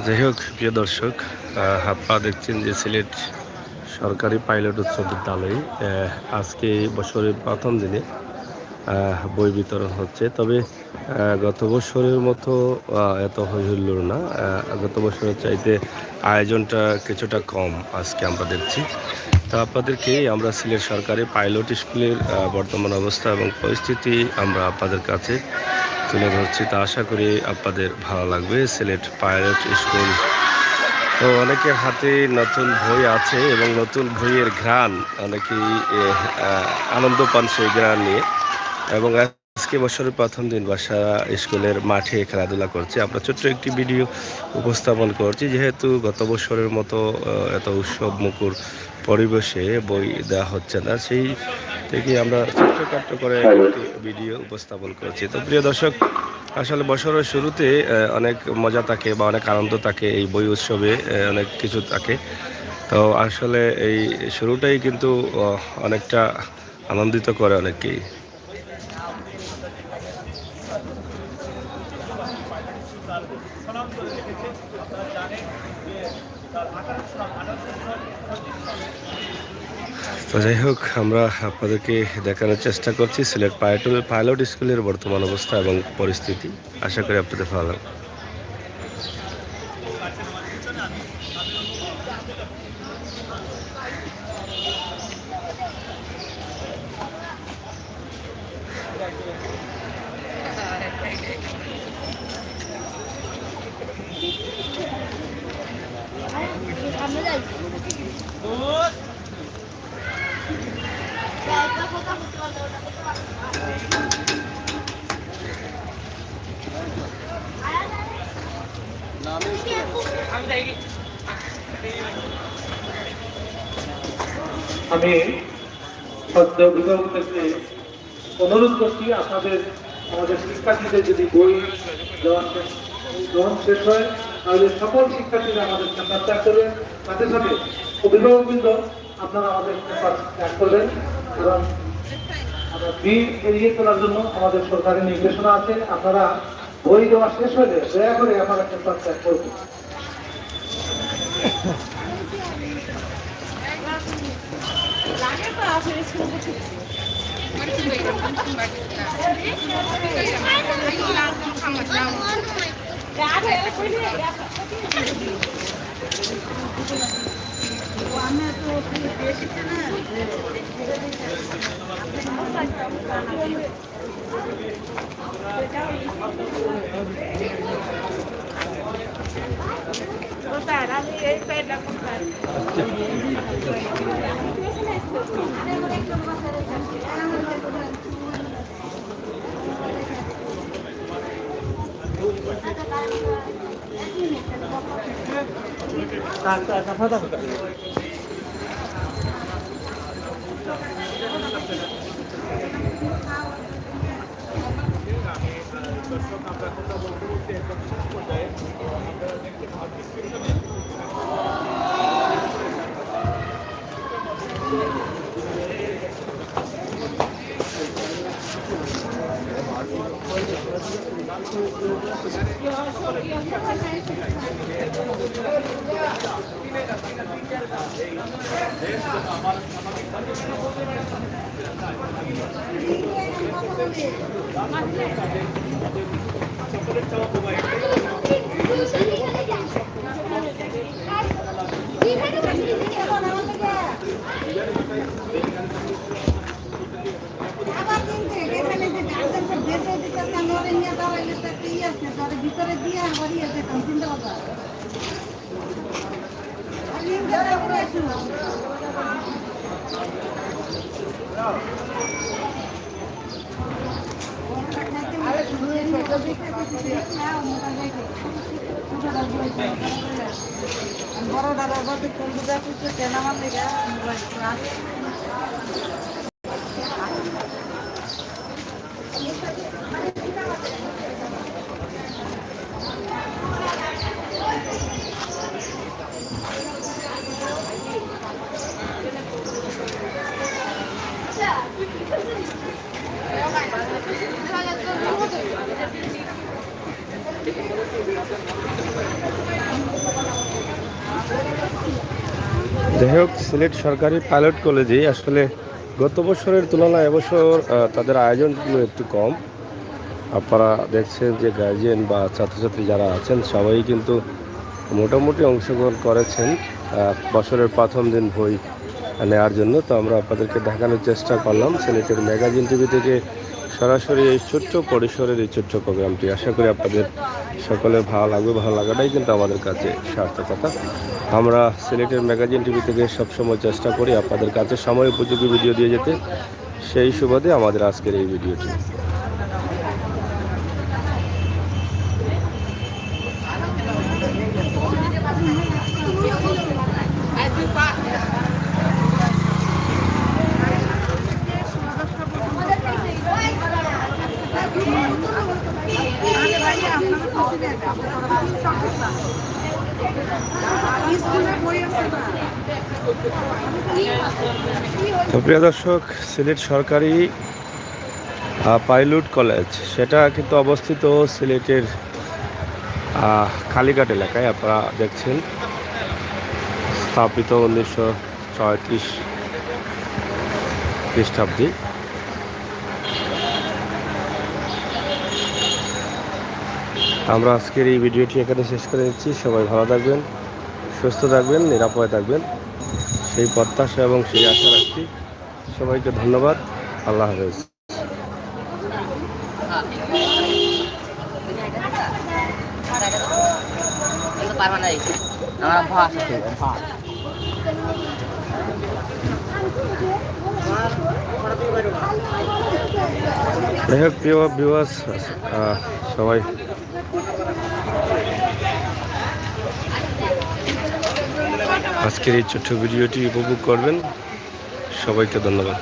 যাই হোক, প্রিয় দর্শক, আপনারা দেখছেন যে সিলেট সরকারি পাইলট উচ্চ বিদ্যালয়ে আজকে বছরের প্রথম দিনে বই বিতরণ হচ্ছে। তবে গত বছরের মতো এত হই হুল্লোড় না। গত বছরের চাইতে আয়োজনটা কিছুটা কম আজকে আমরা দেখছি। তো আপনাদেরকে আমরা সিলেট সরকারি পাইলট স্কুলের বর্তমান অবস্থা এবং পরিস্থিতি আমরা আপনাদের কাছে তুলে ধরছি। তা আশা করি আপনাদের ভালো লাগবে। সিলেট পাইলট স্কুল, তো অনেকের হাতে নতুন বই আছে এবং নতুন বইয়ের ঘ্রাণ অনেকেই আনন্দ পান সেই ঘ্রাণ নিয়ে। এবং আজকে বছরের প্রথম দিন বাসা স্কুলের মাঠে খেলাধুলা করছে। আমরা ছোট্ট একটি ভিডিও উপস্থাপন করছি, যেহেতু গত বছরের মতো এত উৎসব মুখর পরিবেশে বই দেওয়া হচ্ছে না, সেই থেকে আমরা ছোট্টখাট্ট করে একটি ভিডিও উপস্থাপন করছি। তো প্রিয় দর্শক, আসলে বছরের শুরুতে অনেক মজা থাকে বা অনেক আনন্দ থাকে, এই বই উৎসবে অনেক কিছু থাকে। তো আসলে এই শুরুটাই কিন্তু অনেকটা আনন্দিত করে অনেককেই। তো যাই হোক, আমরা আপনাদেরকে দেখানোর চেষ্টা করছি সিলেট পাইলট স্কুলের বর্তমান অবস্থা এবং পরিস্থিতি। আশা করি আপনাদের ভালো লাগবে। আমি সদ্য অভিভাবকদেরকে অনুরোধ করছি, আমাদের শিক্ষার্থীদের যদি বই গ্রহণ শেষ হয় তাহলে সকল শিক্ষার্থীরা আমাদের ক্যাম্পাস ত্যাগ করবেন। সাথে সাথে অভিভাবকবৃন্দ আপনারা আমাদের ক্যাম্পাস ত্যাগ করবেন, কারণ ভিড় এড়িয়ে চলার জন্য আমাদের সরকারি নির্দেশনা আছে। আপনারা বই দেওয়া শেষ হলে দয়া করে আপনারা ক্যাম্পাস ত্যাগ করবেন। ভিতরে দিয়ে চিন্তা বড় দাদা কোন বুঝা করছে কেন আমার লেগে যাই হোক, সিলেট সরকারি পাইলট কলেজে আসলে গত বছরের তুলনায় এবছর তাদের আয়োজন একটু কম। আপনারা দেখছেন যে গার্জিয়ান বা ছাত্রছাত্রী যারা আছেন সবাই কিন্তু মোটামুটি অংশগ্রহণ করেছেন বছরের প্রথম দিন বই নেওয়ার জন্য। তো আমরা আপনাদেরকে দেখানোর চেষ্টা করলাম সিলেটের ম্যাগাজিন টিভি থেকে সরাসরি এই ছোট্ট পরিসরের এই ছোট্ট প্রোগ্রামটি। আশা করি আপনাদের সকলের ভালো লাগবে, ভালো লাগাটাই কিন্তু আমাদের কাছে সার্থকতা। আমরা সিলেটের ম্যাগাজিন টিভি থেকে সবসময় চেষ্টা করি আপনাদের কাছে সময় উপযোগী ভিডিও দিয়ে যেতে। সেই সুবাদে আমাদের আজকের এই ভিডিওটি। তো প্রিয় দর্শক, সিলেট সরকারি পাইলট কলেজ সেটা কিন্তু অবস্থিত সিলেটের কালীঘাট এলাকায়। আপনারা দেখছেন স্থাপিত 1934 খ্রিস্টাব্দে। আমরা আজকের এই ভিডিওটি এখানে শেষ করে দিচ্ছি। সবাই ভালো থাকবেন, সুস্থ থাকবেন, নিরাপদে থাকবেন, সেই প্রত্যাশা এবং সেই আশা রাখছি। সবাইকে ধন্যবাদ। আল্লাহ হাফেজ। যাই হোক, প্রিয় ভিউয়ার্স, সবাই আজকের এই ছোট্ট ভিডিওটি উপভোগ করবেন। সবাইকে ধন্যবাদ।